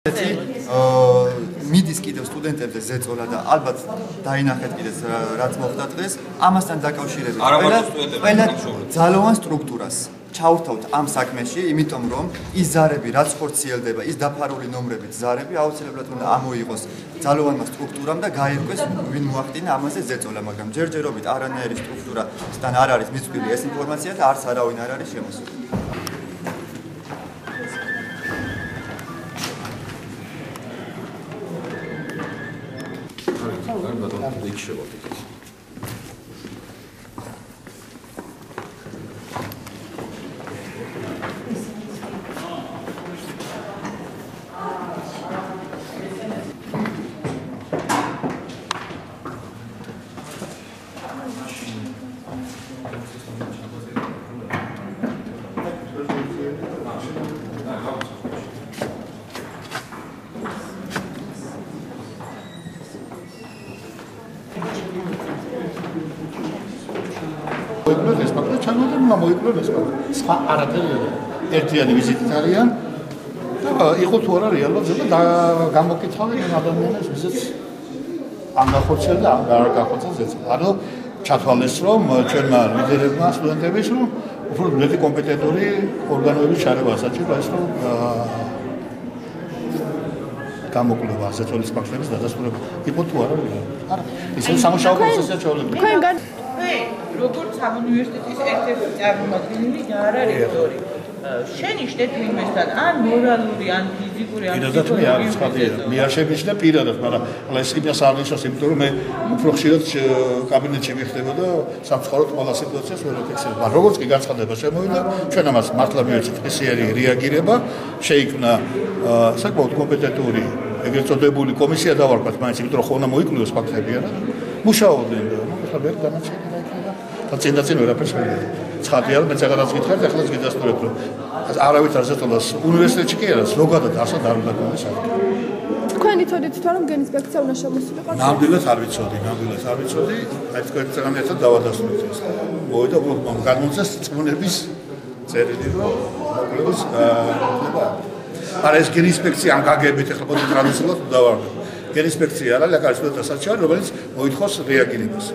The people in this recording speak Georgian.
მიდის კიდევ სტუდენტებზე ზეწოლა და ალბათ დაინახეთ კიდეც რაც მოხდა დღეს ამასთან დაკავშირებით ყველა ძალოვან სტრუქტურას ჩავრთავთ ამ საქმეში იმიტომ რომ ის ზარები რაც ხორციელდება ის დაფარული ნომრებით ზარები აუცილებლად უნდა ამოიღოს ძალოვანმა სტრუქტურამ და გაირკვეს ვინ მოახდინა ამაზე ზეწოლა მაგრამ ჯერჯერობით არანაირი სტრუქტურასთან არ არის მიწვილი ეს ინფორმაცია და არც არავინ არ არის შემოსული მოიკლეს მაგრამ ჩანოდერმა მოიკლეს სხვა არაფერი ერთიანი ვიზიტით არიან და იყო თუ არა რეალურად ზოგადად გამოკითხავენ ადამიანებს ვიზიტს ამ გახორციელა და ამ არ გახორციელა ზეწოლა ანუ ჩათვალეს რომ ჩვენმა ლიდერებმა სტუდენტების რომ უფრო მეტი კომპეტენტური ორგანოების ჩარევა საჭიროა ეს რომ გამოკლება ზეწოლის ფაქტების დადასტურება იყო თუ არა არა ისე სამუშაო პროცესია ჩვეულებრივ როგორც სამუნივერსიტეტის ერთ-ერთი წარმომადგენელი და არა რექტორი. შენიშნეთ ვინმესთან, ან მორალური, ან ფიზიკური, ან ფიზიკური არის ხალხი. მე არ შემიჩნდა პირადად, მაგრამ ახლა ეს იმას არ ნიშნავს, იმიტომ რომ მე უფრო ხშირად კაბინეტში ვიხდება და სამწუხაროდ ყველა სიტუაციას ვერ ვფიქსირებ. მაგრამ როგორც კი განცხადება შემოვიდა, ჩვენ ამას მართლა მივეცეთ ესიერი რეაგირება, შეიქმნა საკმაოდ კომპეტენტური ეგრეთ წოდებული კომისია დავარქვათ მაინც, იმიტომ რომ ხონა მოიკლოს ფაქტები არა. მუშაობდნენ და ახლა ვერ განაჩენია. წინ ვერაფერს ვერ ცხადია რომ მეც აღარაც გითხარით ახლა გიდასტურებთ რომ არავით არ ზეწოლას უნივერსიტეტში კი არა ზოგადად ასად არ უნდა გქონდეს თქვენი თოდით თუ რომ გენინსპექცია უნდა შემოსულიყო ნამდვილად არ ვიცოდი აი თქვენთან ერთად დავადასტურეთ ეს მოვიდა გადმოწეს წმუნების წერილი რომ მოკლების არა ეს გენინსპექცია ამ გაგებით ახლა პოტენციალურად დავარქვი გენინსპექცია არა ლაკარის სტუდენტთა საჩივარი რომელიც მოითხოვს რეაგირებას